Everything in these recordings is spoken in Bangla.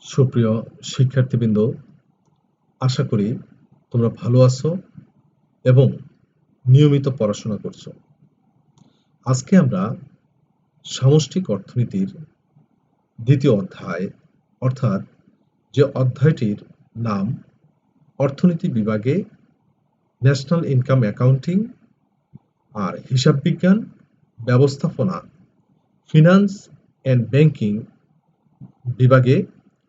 সুপ্রিয় শিক্ষার্থীবৃন্দ, আশা করি তোমরা ভালো আছো এবং নিয়মিত পড়াশোনা করছো। আজকে আমরা সামষ্টিক অর্থনীতির দ্বিতীয় অধ্যায়, অর্থাৎ যে অধ্যায়টির নাম অর্থনীতি বিভাগে ন্যাশনাল ইনকাম অ্যাকাউন্টিং আর হিসাব বিজ্ঞান ব্যবস্থাপনা ফিনান্স অ্যান্ড ব্যাংকিং বিভাগে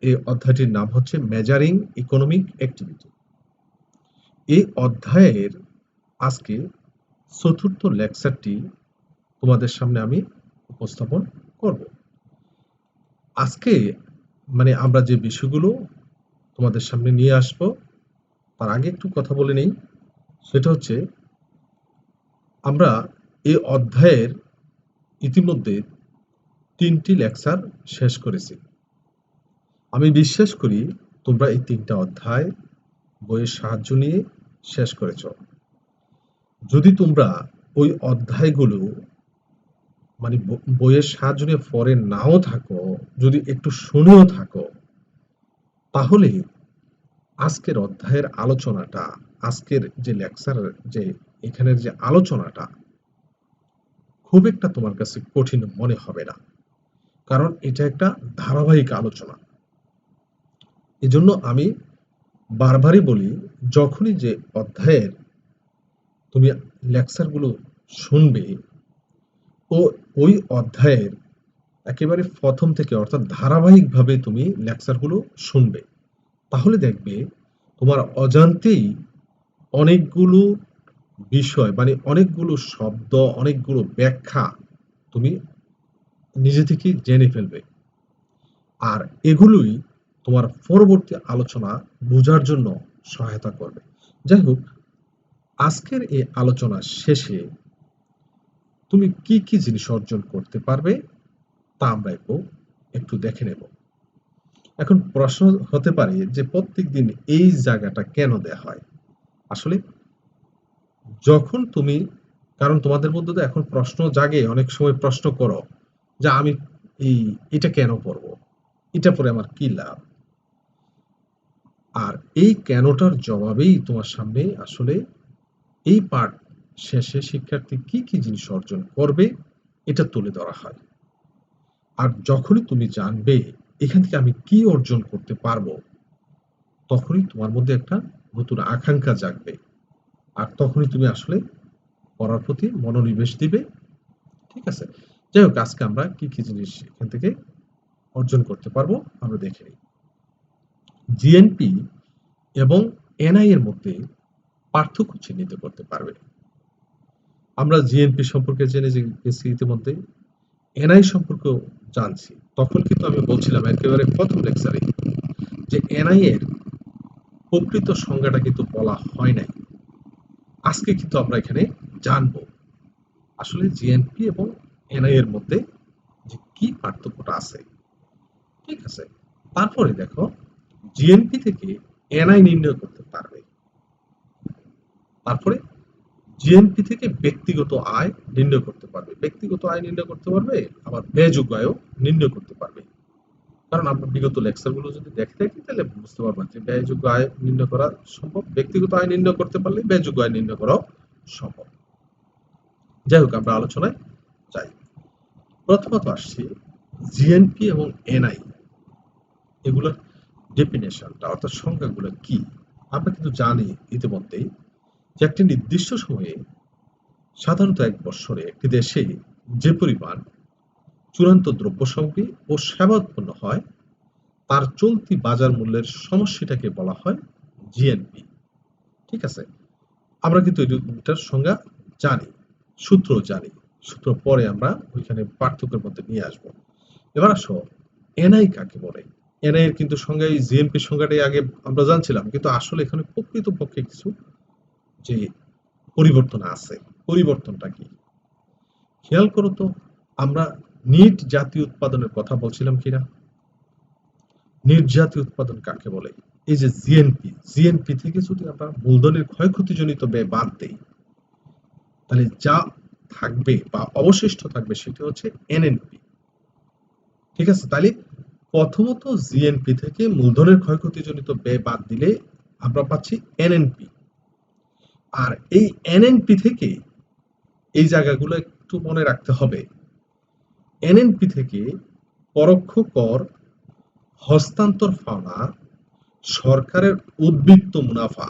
এই অধ্যায়টির নাম হচ্ছে মেজারিং ইকোনমিক অ্যাক্টিভিটি। এই অধ্যায়ের আজকে চতুর্থ লেকচারটি তোমাদের সামনে আমি উপস্থাপন করব। আজকে আমরা যে বিষয়গুলো তোমাদের সামনে নিয়ে আসব তার আগে একটু কথা বলে নেই। সেটা হচ্ছে আমরা এই অধ্যায়ের ইতিমধ্যে 3টি লেকচার শেষ করেছি। আমি বিশ্বাস করি তোমরা এই 3টা অধ্যায় বইয়ের সাহায্য নিয়ে শেষ করেছ। যদি তোমরা ওই অধ্যায়গুলো বইয়ের সাহায্য নিয়ে পড়ে নাও থাকো, যদি একটু শুনেও থাকো, তাহলে আজকের অধ্যায়ের আলোচনাটা, আজকের যে লেকচার, যে এখানের যে আলোচনাটা খুব একটা তোমার কাছে কঠিন মনে হবে না, কারণ এটা একটা ধারাবাহিক আলোচনা। এজন্য আমি বারবারই বলি, যখনই যে অধ্যায়ের তুমি লেকচারগুলো শুনবে ও ওই অধ্যায়ের একেবারে প্রথম থেকে, অর্থাৎ ধারাবাহিকভাবে তুমি লেকচারগুলো শুনবে, তাহলে দেখবে তোমার অজান্তেই অনেকগুলো বিষয়, অনেকগুলো শব্দ, অনেকগুলো ব্যাখ্যা তুমি নিজে থেকেই জেনে ফেলবে। আর এগুলোই তোমার পরবর্তী আলোচনা বোঝার জন্য সহায়তা করবে। যাই হোক, আজকের এই আলোচনা শেষে তুমি কি কি জিনিস অর্জন করতে পারবে তা আমরা একটু দেখে নেব। এখন প্রশ্ন হতে পারে যে প্রত্যেকদিন এই জায়গাটা কেন দেয়া হয়। আসলে যখন তুমি, কারণ তোমাদের মধ্যে তো এখন প্রশ্ন জাগে, অনেক সময় প্রশ্ন করো যে আমি এটা কেন পড়বো, এটা পড়ে আমার কি লাভ। আর এই কেনটার জবাবেই তোমার সামনে আসলে এই পাঠ শেষে শিক্ষার্থী কি কি জিনিস অর্জন করবে এটা তুলে ধরা হয়। আর যখনই তুমি জানবে এখান থেকে আমি কি অর্জন করতে পারবো, তখনই তোমার মধ্যে একটা নতুন আকাঙ্ক্ষা জাগবে, আর তখনই তুমি আসলে পড়ার প্রতি মনোনিবেশ দিবে। ঠিক আছে? যাই হোক, আজকে আমরা কি কি জিনিস এখান থেকে অর্জন করতে পারবো আমরা দেখে নিই। জিএনপি এবং এনআই এর মধ্যে পার্থক্য চিহ্নিত করতে পারবে। আমরা জিএনপি সম্পর্কে জেনে গেছি ইতিমধ্যে, এনআই সম্পর্কেও জানছি। তখন কিন্তু আমি বলছিলাম একেবারে প্রথম লেকচারে যে এনআই এর প্রকৃত সংজ্ঞাটা কিন্তু বলা হয় নাই। আজকে কিন্তু আমরা এখানে জানবো আসলে জিএনপি এবং এনআই এর মধ্যে যে কি পার্থক্যটা আছে। ঠিক আছে? তারপরে দেখো, জিএনপি থেকে এনআই নির্ণয় করতে পারবে। তারপরে জিএনপি থেকে ব্যক্তিগত আয় নির্ণয় করতে পারবে, ব্যক্তিগত আয় নির্ণয় করতে পারবে, আবার ব্যয়যোগ্য আয়ও নির্ণয় করতে পারবে। কারণ আমরা বিগত লেকচারগুলো যদি দেখে থাকি তাহলে বুঝতে পারবেন যে ব্যয়যোগ্য আয় নির্ণয় করা সম্ভব, ব্যক্তিগত আয় নির্ণয় করতে পারলে ব্যয়যোগ্য আয় নির্ণয় করাও সম্ভব। যাই হোক, আমরা আলোচনায় যাই। প্রথমত আসছি জিএনপি এবং এনআই, এগুলোর ডেফিনেশনটা, অর্থাৎ সংজ্ঞাগুলো কি। আমরা কিন্তু জানি ইতিমধ্যেই যে একটি নির্দিষ্ট সময়ে, সাধারণত 1 বছরে একটি দেশে যে পরিমাণ চূড়ান্ত দ্রব্য সামগ্রী ও সেবা উৎপন্ন হয় তার চলতি বাজার মূল্যের সমষ্টিটাকে বলা হয় জিএনপি। ঠিক আছে? আমরা কিন্তু এটার সংজ্ঞা জানি, সূত্র জানি, সূত্র পরে আমরা ওইখানে পার্থক্যের মধ্যে নিয়ে আসব। এবার আসো, এনআই কাকে বলে। এনআই এর কিন্তু সংজ্ঞা, এই জিএনপি সংজ্ঞাটাই আগে আমরা জানছিলাম, কিন্তু আসলে এখানে প্রকৃতপক্ষে কিছু যে পরিবর্তন আছে। পরিবর্তনটা কি খেয়াল করো তো। আমরা নিট জাতীয় উৎপাদনের কথা বলছিলাম কিনা? নিট জাতীয় উৎপাদন কাকে বলে? এই যে জিএনপি, জিএনপি থেকে যদি আমরা মূলধনের ক্ষয়ক্ষতিজনিত ব্যয় বাদ দেই, তাহলে যা থাকবে বা অবশিষ্ট থাকবে সেটি হচ্ছে এনএনপি। ঠিক আছে? তাহলে প্রথমত জিএনপি থেকে মূলধনের ক্ষয়ক্ষতিজনিত ব্যয় বাদ দিলে আমরা পাচ্ছি এনএনপি। আর এই এনএনপি থেকে এই জায়গাগুলো একটু মনে রাখতে হবে। এনএনপি থেকে পরোক্ষ কর, হস্তান্তর পাওনা, সরকারের উদ্বৃত্ত মুনাফা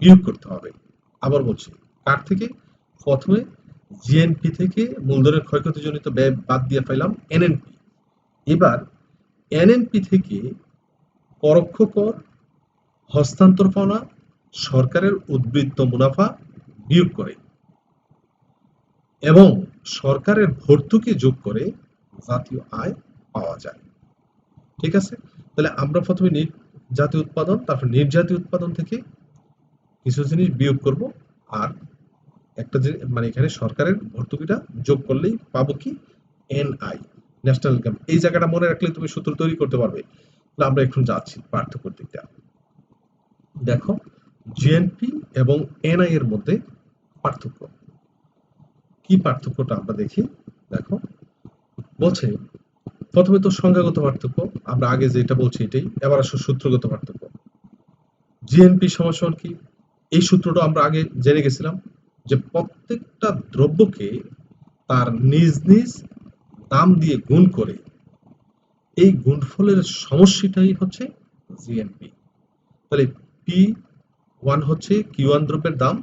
বিয়োগ করতে হবে। আবার বলছি, কার থেকে? প্রথমে জিএনপি থেকে মূলধনের ক্ষয়ক্ষতিজনিত ব্যয় বাদ দিয়ে পেলাম এনএনপি। এবার এনএনপি থেকে পরোক্ষ কর, হস্তান্তর পাওনা, সরকারের উদ্বৃত্ত মুনাফা বিয়োগ করে এবং সরকারের ভর্তুকি যোগ করে জাতীয় আয় পাওয়া যায়। ঠিক আছে? তাহলে আমরা প্রথমে জাতীয় উৎপাদন, তারপর নির্জাতীয় উৎপাদন থেকে কিছু জিনিস বিয়োগ করব, আর একটা মানে এখানে সরকারের ভর্তুকিটা যোগ করলেই পাবো কি? NI, national income. এই জায়গাটা মনে রাখলে তুমি সূত্র তৈরি করতে পারবে। তাহলে আমরা এখন যাচ্ছি পার্থক্যের দিকটা। দেখো, জিএনপি এবং এনআই এর মধ্যে পার্থক্য কি? পার্থক্যটা আমরা দেখি। দেখো, বলছে প্রথমে তো সংখ্যাগত পার্থক্য, আমরা আগে যেটা বলছি এটাই। এবার আসো সূত্রগত পার্থক্য। জিএনপি সমান কি? এই সূত্রটা আমরা আগে জেনে গেছিলাম যে প্রত্যেকটা দ্রব্যকে তার নিজ নিজ দাম দিয়ে গুণ করে এই গুণফলের সমষ্টিটাই হচ্ছে জিএনপি। তাহলে পি ওয়ান হচ্ছে কিউ ওয়ান দ্রব্যের দাম,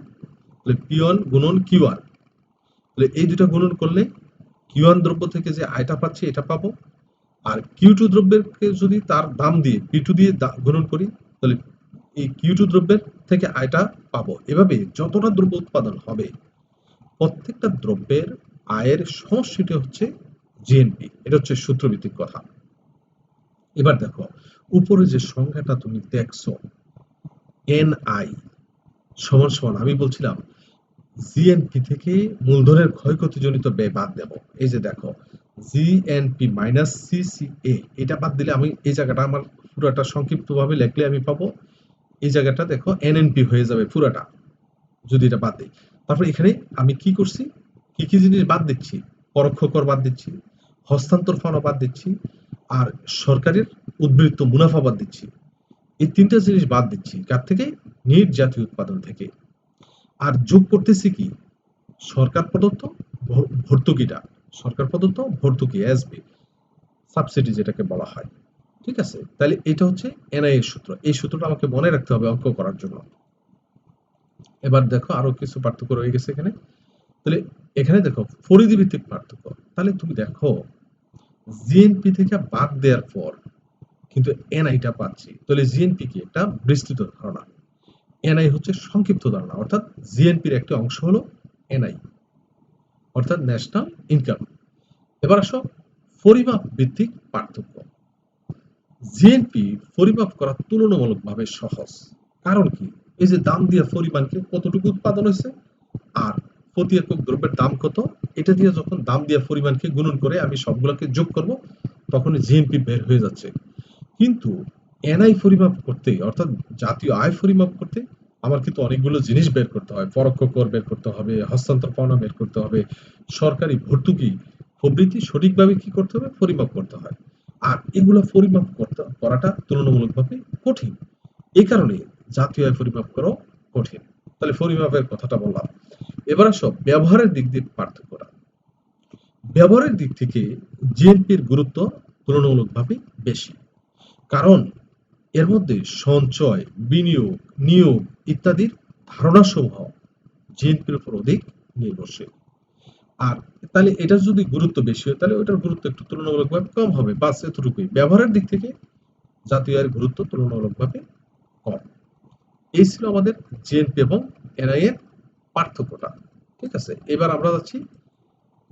তাহলে পি ওয়ান গুণন কিউ ওয়ান, তাহলে এই দুটা গুণন করলে কিউ ওয়ান দ্রব্য থেকে যে আয়টা পাচ্ছি এটা পাবো। আর কিউ টু দ্রব্যেরকে যদি তার দাম দিয়ে পি টু দিয়ে গুণন করি, তাহলে এই কিউ টু দ্রব্যের থেকে আয়টা পাবো। এভাবে যতটা দ্রব্য উৎপাদন হবে প্রত্যেকটা দ্রব্যের আয়ের সমষ্টিটা হচ্ছে জিএনপি। এটা হচ্ছে সূত্রভিত্তিক কথা। এবার দেখো, উপরে যে সংখ্যাটা তুমি দেখছো এনআই সমান সমান, আমি বলছিলাম জিএনপি থেকে মূলধনের ক্ষয়ক্ষতিজনিত ব্যয় বাদ দেব। এই যে দেখো, জিএনপি মাইনাস সিসিএ, এটা বাদ দিলে আমি এই জায়গাটা আমার পুরোটা সংক্ষিপ্তভাবে লিখলে আমি পাবো এই জায়গাটা দেখো এনএনপি হয়ে যাবে পুরাটা, যদি এটা বাদ দিই। তারপর এখানে আমি কি করছি, কি কি জিনিস বাদ দিচ্ছি? পরোক্ষ কর বাদ দিচ্ছি, হস্তান্তর ফানো বাদ দিচ্ছি, আর সরকারের উদ্বৃত্ত মুনাফা বাদ দিচ্ছি। এই তিনটা জিনিস বাদ দিচ্ছি কার থেকে? নিট জাতীয় উৎপাদন থেকে। আর যোগ করতেছি কি? সরকার প্রদত্ত ভর্তুকিটা, সরকার প্রদত্ত ভর্তুকি, এসবি, সাবসিডি যেটাকে বলা হয়। ঠিক আছে? তাহলে এটা হচ্ছে এনআই এর সূত্র। এই সূত্রটা আমাকে মনে রাখতে হবে অঙ্ক করার জন্য। এবার দেখো আরো কিছু পার্থক্য রয়ে গেছে এখানে। তাহলে এখানে দেখো পরিধি ভিত্তিক পার্থক্য। তাহলে তুমি দেখো জিএনপি থেকে বাদ দেওয়ার পর কিন্তু এনআইটা পাচ্ছি। তাহলে জিএনপি কি? একটা বিস্তৃত ধারণা, এনআই হচ্ছে সংক্ষিপ্ত ধারণা। অর্থাৎ জিএনপির একটা অংশ হলো এনআই, অর্থাৎ ন্যাশনাল ইনকাম। এবার আসো পরিমাপ ভিত্তিক পার্থক্য। জিএনপি পরিমাপ করা তুলনামূলকভাবে সহজ। কারণ কি? এই যে দাম দিয়ে পরিমাণকে কতটুকু উৎপাদন হয়েছে আর প্রতি একক দ্রব্যের দাম কত, এটা দিয়ে যখন দাম দিয়ে পরিমাণকে গুণন করে আমি সবগুলোকে যোগ করব, তখন জিএনপি বের হয়ে যাচ্ছে। কিন্তু এনআই পরিমাপ করতে, অর্থাৎ জাতীয় আয় পরিমাপ করতে আমার কিন্তু অনেকগুলো জিনিস বের করতে হয়। পরোক্ষ কর বের করতে হবে, হস্তান্তর পাওনা বের করতে হবে, সরকারি ভর্তুকি প্রভৃতি সঠিকভাবে কি করতে হবে? পরিমাপ করতে হয়। আর এগুলো পরিমাপ করাটা তুলনামূলকভাবে কঠিন। এই কারণে জাতীয় আয় পরিমাপ করাও কঠিন। তাহলে পরিমাপের কথাটা বললাম। এবার আসো ব্যবহারের দিক দিয়ে পার্থক্যটা। ব্যবহারের দিক থেকে জিএনপির গুরুত্ব তুলনামূলকভাবে বেশি। কারণ এর মধ্যে সঞ্চয়, বিনিয়োগ, নিয়োগ ইত্যাদির ধারণাসমূহ জিএনপির উপর অধিক নির্ভরশীল। আর তাহলে এটার যদি গুরুত্ব বেশি হয় তাহলে ওটার গুরুত্ব একটু তুলনামূলকভাবে কম হবে, বাস এতটুকুই। ব্যবহারের দিক থেকে জাতীয় আয়ের গুরুত্ব তুলনামূলকভাবে কম। এই ছিল আমাদের জিএনপি এবং এনআই এর পার্থক্যটা। ঠিক আছে? এবার আমরা যাচ্ছি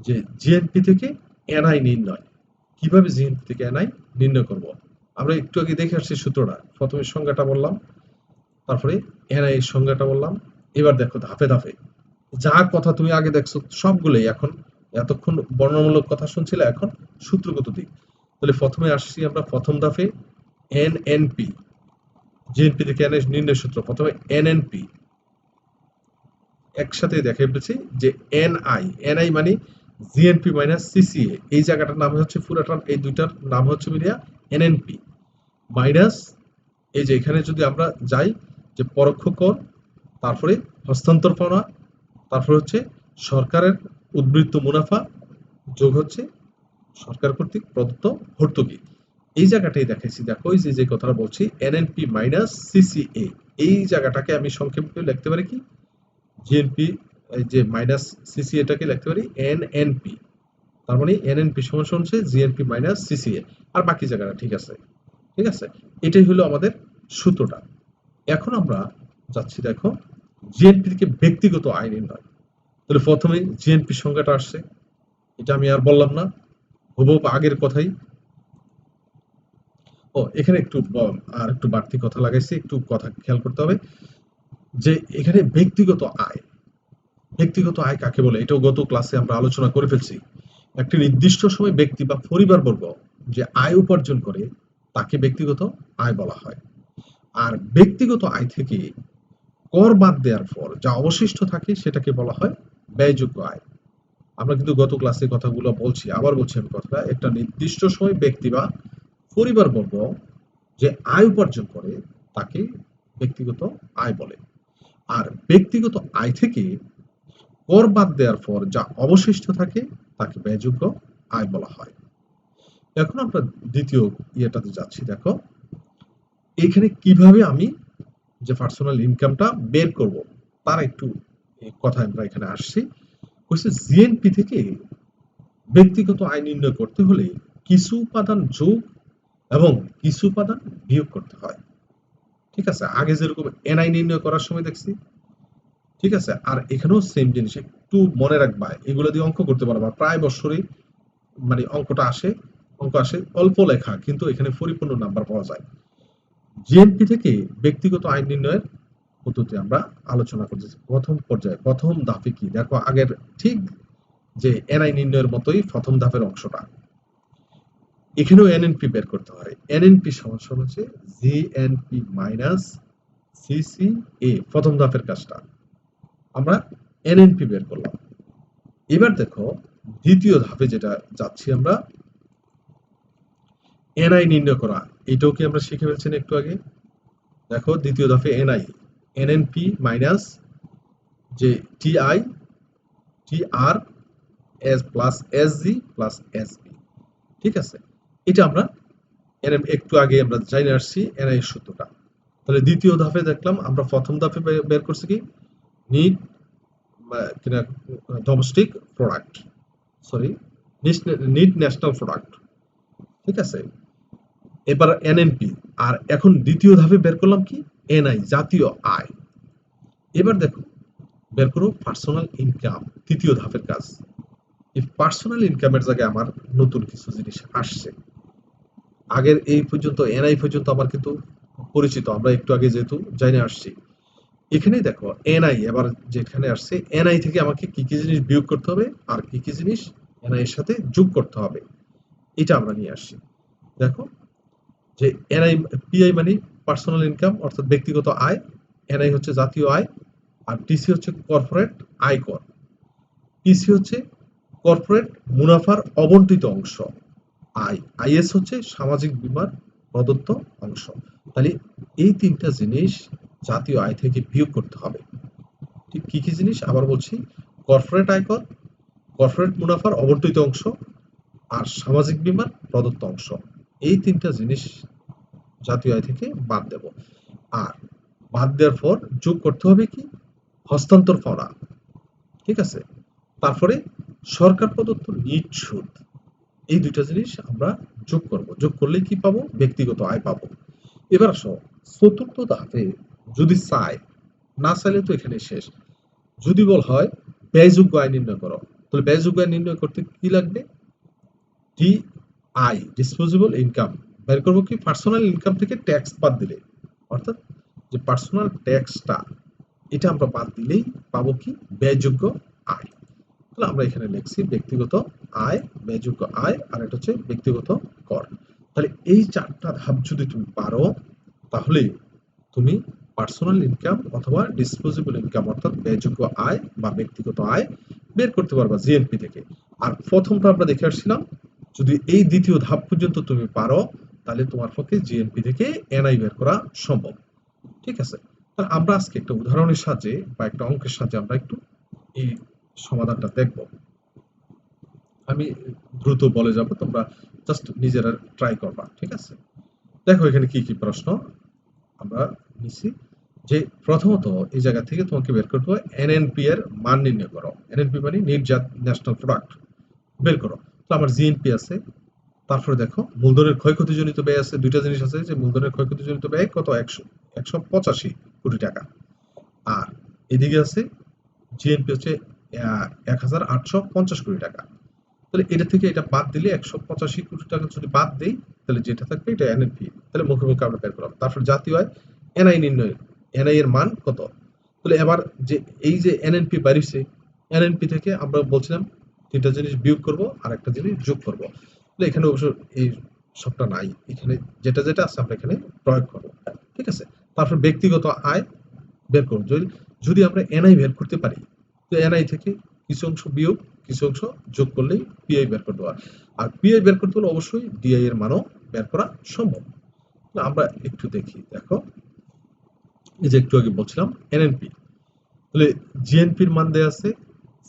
যে জিএনপি থেকে এনআই নির্ণয়। কিভাবে জিএনপি থেকে এনআই নির্ণয় করব? আমরা একটু আগে দেখে আসছি সূত্রটা। প্রথমে সংজ্ঞাটা বললাম, তারপরে এনআই এর সংজ্ঞাটা বললাম। এবার দেখো ধাপে ধাপে যা কথা তুমি আগে দেখছো সবগুলোই এখন, এতক্ষণ বর্ণনামূলক কথা শুনছিলে, এখন সূত্রগত দিক। তাহলে প্রথমে আসছি আমরা প্রথম ধাপে এনএনপি, জিএনপি থেকে এনআই নির্ণয় সূত্র। প্রথমে এনএনপি একসাথে দেখে ফেলছি যে এনআই, এনআই মানে জিএনপি মাইনাস সিসিএ, এই জায়গাটার নাম হচ্ছে পুরাটার, এই দুইটার নাম হচ্ছে মিলিয়া এনএনপি মাইনাস, এই যে এখানে যদি আমরা যাই যে পরোক্ষ কর, তারপরে হস্তান্তর পাওনা, তারপরে হচ্ছে সরকারের উদ্বৃত্ত মুনাফা যোগ হচ্ছে সরকার কর্তৃক প্রদত্ত ভর্তুকি। এই জায়গাটাই দেখাইছি, দেখো এই যে কথাটা বলছি এনএনপি মাইনাস সিসিএ, এই জায়গাটাকে আমি সংক্ষেপে লিখতে পারি কি জিএনপি, এই যে মাইনাস সিসি এটাকে লিখতে পারি এনএনপি, তার মানে এনএনপি সমান সমান হচ্ছে জিএনপি মাইনাস সিসিএ, আর বাকি জায়গাটা ঠিক আছে। ঠিক আছে, এটাই হলো আমাদের সূত্রটা। এখন আমরা যাচ্ছি, দেখো জিএনপি থেকে ব্যক্তিগত আয় নির্ণয়। তাহলে প্রথমে জিএনপি সংখ্যাটা আসছে, এটা আমি আর বললাম না, হুবহু আগের কথাই। ও এখানে একটু আর একটু বাড়তি কথা লাগাইছি, একটু কথা খেয়াল করতে হবে যে এখানে ব্যক্তিগত আয়, ব্যক্তিগত আয় কাকে বলে এটাও গত ক্লাসে আমরা আলোচনা করে ফেলছি। একটি নির্দিষ্ট সময় ব্যক্তি বা পরিবারবর্গ যে আয় উপার্জন করে তাকে ব্যক্তিগত আয় বলা হয়। আর ব্যক্তিগত আয় থেকে কর বাদ দেওয়ার পর যা অবশিষ্ট থাকে সেটাকে বলা হয় ব্যয়যোগ্য আয়। আমরা কিন্তু গত ক্লাসে কথাগুলো বলছি, আবার বলছি আমি কথাটা, একটা নির্দিষ্ট সময় ব্যক্তি বা পরিবারবর্গ যে আয় উপার্জন করে তাকে ব্যক্তিগত আয় বলে। আর ব্যক্তিগত আয় থেকে কর বাদ দেওয়ার পর যা অবশিষ্ট থাকে তাকে ব্যয়যোগ্য আয় বলা হয়। এখন আমরা দ্বিতীয় ইয়েটাতে যাচ্ছি, দেখো এখানে কিভাবে আমি যে পার্সোনাল ইনকামটা বের করব তার একটু কথা আমরা এখানে আসছি। জিএনপি থেকে ব্যক্তিগত আয় নির্ণয় করতে হলে কিছু উপাদান যোগ এবং কিছু উপাদান বিয়োগ করতে হয়। ঠিক আছে, আগে যেরকম এনআই নির্ণয় করার সময় দেখছি, ঠিক আছে, আর এখানেও সেম জিনিস একটু মনে রাখবা, এগুলো দিয়ে অঙ্ক করতে পারবা প্রায় বছরই, মানে অঙ্কটা আসে, অঙ্ক আসে অল্প লেখা কিন্তু এখানে পরিপূর্ণ নাম্বার পাওয়া যায়। জিএনপি থেকে ব্যক্তিগত আয় নির্ণয়ের পদ্ধতি আমরা আলোচনা করতেছি। প্রথম পর্যায়ে প্রথম ধাপে কি দেখো, আগের ঠিক যে এনআই নির্ণয়ের মতোই প্রথম ধাপের অংশটা, এখানেও এনএনপি বের করতে হয়। এনএনপি সমান হচ্ছে জিএনপি মাইনাস সিসিএ, প্রথম ধাপের কাজটা আমরা এনএনপি বের করলাম। এবার দেখো দ্বিতীয় ধাপে যেটা যাচ্ছি আমরা, এনআই নির্ণয় করা, এটাও কি আমরা শিখে ফেলছি না একটু আগে। দেখো দ্বিতীয় ধাপে এনআই, এনএনপি মাইনাস যে TI TR S plus SG plus SB. ঠিক আছে, এটা আমরা একটু আগে আমরা জানি আসছি এনআই এর সূত্রটা। তাহলে দ্বিতীয় ধাপে দেখলাম আমরা প্রথম ধাপে বের করছি কি নিট কিনা domestic product, sorry net national product. ঠিক আছে, এবার এনএনপি, আর এখন দ্বিতীয় ধাপে বের করলাম কি এনআই জাতীয় আয়। এবার দেখো বের করো পার্সোনাল ইনকাম, তৃতীয় ধাপের কাজ। এই পার্সোনাল ইনকামের জায়গায় আমার নতুন কিছু জিনিস আসছে, আগের এই পর্যন্ত এনআই পর্যন্ত আমার কিন্তু পরিচিত, আমরা একটু আগে যেহেতু জানে আসছি। এখানে দেখো এনআই এবার যেখানে আসছে, এনআই থেকে আমাকে কি কি জিনিস বিয়োগ করতে হবে আর কি কি জিনিস এনআই এর সাথে যোগ করতে হবে, এটা আমরা নিয়ে আসছি। দেখো যে এনআই পিআই মানে পার্সোনাল ইনকাম অর্থাৎ ব্যক্তিগত আয়, এনআই হচ্ছে জাতীয় আয়, আর টিসি হচ্ছে কর্পোরেট আয়কর, টিসি হচ্ছে কর্পোরেট মুনাফার অবন্টিত অংশ, আইএস হচ্ছে সামাজিক বীমার প্রদত্ত অংশ। তাহলে এই তিনটা জিনিস জাতীয় আয় থেকে বিয়োগ করতে হবে। ঠিক কি কি জিনিস আবার বলছি, কর্পোরেট আয়কর, কর্পোরেট মুনাফার অবন্টিত অংশ, আর সামাজিক বীমার প্রদত্ত অংশ, এই তিনটা জিনিস জাতীয় আয় থেকে বাদ দেব। আর বাদ দেওয়ার পর যোগ করতে হবে কি হস্তান্তর পাওনা। ঠিক আছে, তারপরে সরকার প্রদত্ত নিট সুদ, এই দুইটা জিনিস আমরা যোগ করব, যোগ করলে কি পাবো ব্যক্তিগত আয় পাবো। এবার আসো চতুর্থ ধাপে যদি চাই, না চাইলে তো এখানে শেষ, যদি বল হয় ব্যয়যোগ্য আয় নির্ণয় করো, তাহলে ব্যয়যোগ্য আয় নির্ণয় করতে কি লাগবে, ডি আই ডিসপোজেবল ইনকাম বের করবো কি পার্সোনাল ইনকাম থেকে ট্যাক্স বাদ দিলে, অর্থাৎ যে পার্সোনাল ট্যাক্সটা এটা আমরা বাদ দিলেই পাবো কি ব্যয়যোগ্য আয়। তাহলে আমরা এখানে লিখছি ব্যক্তিগত আয়, ব্যয়যোগ্য আয়, আর এটা হচ্ছে ব্যক্তিগত কর। তাহলে এই চারটা ধাপ যদি তুমি পারো তাহলে তুমি পার্সোনাল ইনকাম অথবা ডিসপোজেবল ইনকাম অর্থাৎ ব্যয়যোগ্য আয় বা ব্যক্তিগত আয় বের করতে পারবা জিএনপি থেকে। আর প্রথমটা আমরা দেখে আসছিলাম, যদি এই দ্বিতীয় ধাপ পর্যন্ত তুমি পারো তাহলে তোমার পক্ষে জিএনপি থেকে এনআই বের করা সম্ভব। ঠিক আছে? তাহলে আমরা আজকে একটা উদাহরণের সাহায্যে বা একটা অঙ্কের সাহায্যে আমরা একটু এই সমাধানটা দেখব। আমি দ্রুত বলে যাব, তোমরা জাস্ট নিজেরা ট্রাই করবা। ঠিক আছে? দেখো এখানে কি কি প্রশ্ন আমরা নিছি। যে প্রথমত এই জায়গা থেকে তোমাকে বের করতে হবে এনএনপি এর মান নির্ণয় করো। এনএনপি মানে নির্যাত ন্যাশনাল প্রোডাক্ট বের করো। তো আমার জিএনপি আছে, তারপরে দেখো মূলধনের ক্ষয়ক্ষতিজনিত ব্যয় আছে। দুইটা জিনিস আছে, যে মূলধনের ক্ষয়ক্ষতিজনিত ব্যয় কত, 185 কোটি টাকা। আর এদিকে আছে জিএনপি হচ্ছে 1850 কোটি টাকা। তাহলে এটা থেকে এটা বাদ দিলে 185 কোটি টাকা যদি বাদ দেই, তাহলে যেটা থাকবে এটা এনএনপি। তাহলে মুখে মুখে আমরা বের করলাম। তারপর জাতীয় আয়, এনআই নির্ণয়, এনআই এর মান কত। তাহলে এবার যে এই যে এনএনপি বাড়িছে, এনএনপি থেকে আমরা বলছিলাম তিনটা জিনিস বিয়োগ করব আর একটা জিনিস যোগ করব। তাহলে এখানে অবশ্য এই সবটা নাই, এখানে যেটা যেটা আছে আমরা এখানে প্রয়োগ করব। ঠিক আছে? তারপর ব্যক্তিগত আয় বের করব। যদি যদি আমরা এনআই বের করতে পারি, তো এনআই থেকে কিছু অংশ বিয়োগ, কিছু অংশ যোগ করলেই পিআই বের করতে পারবো। আর পিআই বের করতে হলে অবশ্যই ডিআই এর মানও বের করা সম্ভব। না, আমরা একটু দেখি। দেখো এই যে একটু আগে বলছিলাম এনএনপি, তাহলে জিএনপির মান দেয়া আছে,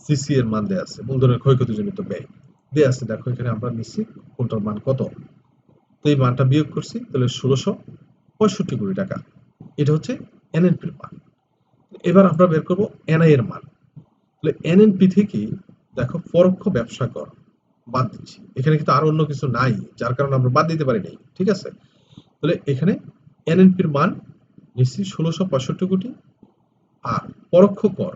সিসি এর মান দেয়া আছে, মূলধনের ক্ষয়ক্ষতিজনিত ব্যয় দেয়া আছে। দেখো এখানে আমরা নিচ্ছি কোনটার মান কত। তো এই মানটা বিয়োগ করছি, তাহলে 1665 কোটি টাকা। এটা হচ্ছে এনএনপির মান। এবার আমরা বের করব এনআই এর মান। তাহলে এনএনপি থেকে দেখো পরোক্ষ ব্যবসা কর বাদ দিচ্ছি। এখানে কিন্তু আর অন্য কিছু নাই, যার কারণে আমরা বাদ দিতে পারি নাই। ঠিক আছে? তাহলে এখানে এনএনপির মান নিচ্ছি 1665 কোটি। আর পরোক্ষ কর,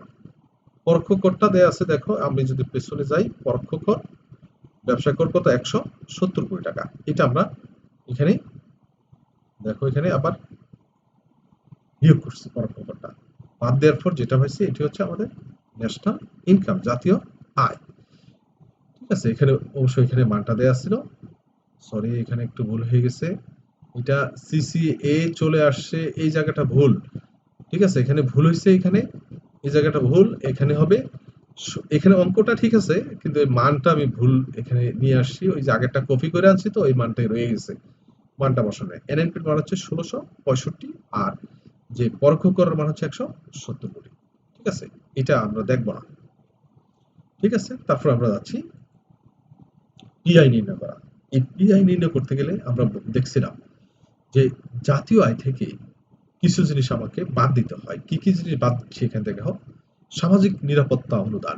পরোক্ষ করটা দেয়া আছে। দেখো আমি যদি পেছনে যাই, পরোক্ষ কর ব্যবসা কর কত, 170 কোটি টাকা। এটা আমরা এখানে দেখো এখানে আবার বিয়োগ করছি পরোক্ষ করটা। বাদ দেওয়ার পর যেটা হয়েছে এটি হচ্ছে আমাদের ন্যাশনাল ইনকাম, জাতীয় আয়। ঠিক আছে? এখানে অবশ্যই এখানে মানটা দেয়া ছিল। সরি, এখানে একটু ভুল হয়ে গেছে। এটা সিসিএ চলে আসছে, এই জায়গাটা ভুল। ঠিক আছে? এখানে ভুল হয়েছে, এখানে এই জায়গাটা ভুল। এখানে হবে এখানে অঙ্কটা ঠিক আছে, কিন্তু এই মানটা আমি ভুল এখানে নিয়ে আসছি। ওই যে আগেরটা কপি করে আনছি, তো এই মানটাই রয়ে গেছে, মানটা বসানো। এনএনপির মান হচ্ছে 1665, আর যে পরোক্ষ করের মান হচ্ছে 170 কোটি। ঠিক আছে? এটা আমরা দেখবো না। ঠিক আছে? তারপর আমরা যাচ্ছি পিআই নির্ণয় করা। এই পিআই নির্ণয় করতে গেলে আমরা দেখছিলাম যে জাতীয় আয় থেকে কিছু জিনিস আমাকে বাদ দিতে হয়। কি কি জিনিস বাদ দিচ্ছি এখান থেকে? হোক সামাজিক নিরাপত্তা অনুদান,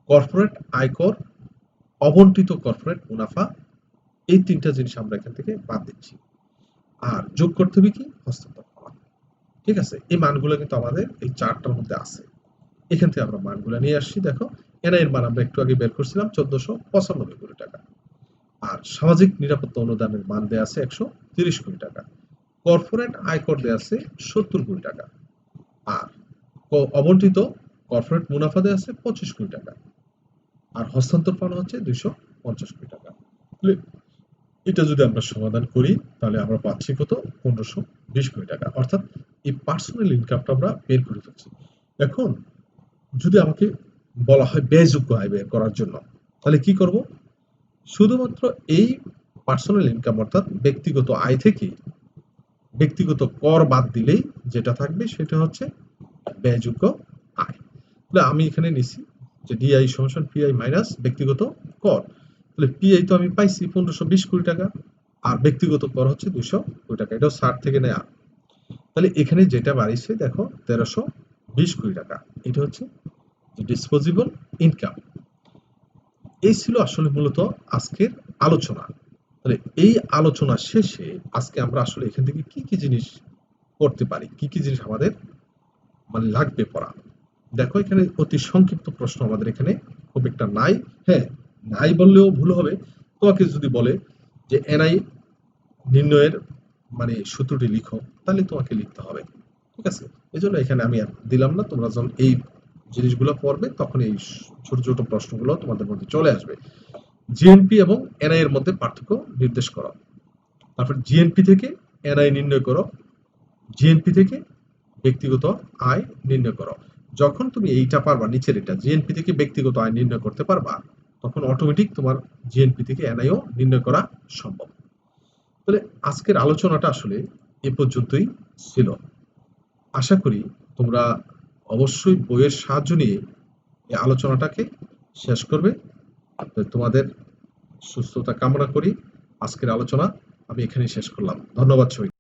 কর্পোরেট আয়কর, অবন্টিত কর্পোরেট মুনাফা, এই তিনটা জিনিস আমরা এখান থেকে বাদ দিচ্ছি। আর যোগ করতে হবে কি, হস্তান্তর করা। ঠিক আছে? এই মানগুলো কিন্তু আমাদের এই চারটার মধ্যে আছে। এখান থেকে আমরা মানগুলো নিয়ে আসছি। দেখো এনআই এর মান আমরা একটু আগে বের করছিলাম 1495 কোটি টাকা। আর সামাজিক নিরাপত্তা অনুদানের মান দেয়া আছে 130 কোটি টাকা। কর্পোরেট আয়কর দেয়া আছে 70 কোটি টাকা। আর অবন্টিত কর্পোরেট মুনাফা দেয়া আছে 25 কোটি টাকা। আর হস্তান্তর পাওনা হচ্ছে 250 কোটি টাকা। তাহলে এটা যদি আমরা সমাধান করি, তাহলে আমরা পাচ্ছি কত, 1520 কোটি টাকা। অর্থাৎ এই পার্সোনাল ইনকামটা আমরা বের করে ফেলছি। এখন যদি আমাকে বলা হয় ব্যয়যোগ্য আয় বের করার জন্য, তাহলে কি করব? শুধুমাত্র এই পার্সোনাল ইনকাম অর্থাৎ ব্যক্তিগত আয় থেকে ব্যক্তিগত কর বাদ দিলেই যেটা থাকবে সেটা হচ্ছে ব্যয়যোগ্য আয়। তাহলে আমি এখানে নিছি যে ডিআই সমান পিআই মাইনাস ব্যক্তিগত কর। তাহলে পিআই তো আমি পাইছি 1520 কোটি টাকা, আর ব্যক্তিগত কর হচ্ছে 200 কোটি টাকা। এটাও 60 থেকে নেয়া। তাহলে এখানে যেটা বাড়িছে দেখো 1320 কোটি টাকা। এটা হচ্ছে ডিসপোজেবল ইনকাম। এই ছিল আসলে মূলত আজকের আলোচনা। তাহলে এই আলোচনা শেষে আজকে আমরা আসলে এখান থেকে কি কি জিনিস করতে পারি, কি কি জিনিস আমাদের মানে লাগবে পড়া। দেখো এখানে অতি সংক্ষিপ্ত প্রশ্ন আমাদের এখানে খুব একটা নাই। হ্যাঁ, নাই বললেও ভুল হবে। তোমাকে যদি বলে যে এনআই নির্ণয়ের মানে সূত্রটি লিখো, তাহলে তোমাকে লিখতে হবে। ঠিক আছে? এই জন্য এখানে আমি আর দিলাম না। তোমরা যখন এই জিনিসগুলো পড়বে তখন এই ছোট ছোট প্রশ্নগুলো তোমাদের মধ্যে চলে আসবে। জিএনপি এবং এনআই এর মধ্যে পার্থক্য নির্দেশ করো। তারপর জিএনপি থেকে এনআই নির্ণয় করো, জিএনপি থেকে ব্যক্তিগত আয় নির্ণয় করো। যখন তুমি এইটা পারবা, নিচের এটা জিএনপি থেকে ব্যক্তিগত আয় নির্ণয় করতে পারবা, তখন অটোমেটিক তোমার জিএনপি থেকে এনআইও নির্ণয় করা সম্ভব। তাহলে আজকের আলোচনাটা আসলে এ পর্যন্তই ছিল। আশা করি তোমরা অবশ্যই বইয়ের সাহায্য নিয়ে এই আলোচনাটাকে শেষ করবে। তোমাদের সুস্থতা কামনা করি। আজকের আলোচনা আমি এখানেই শেষ করলাম। ধন্যবাদ সবাইকে।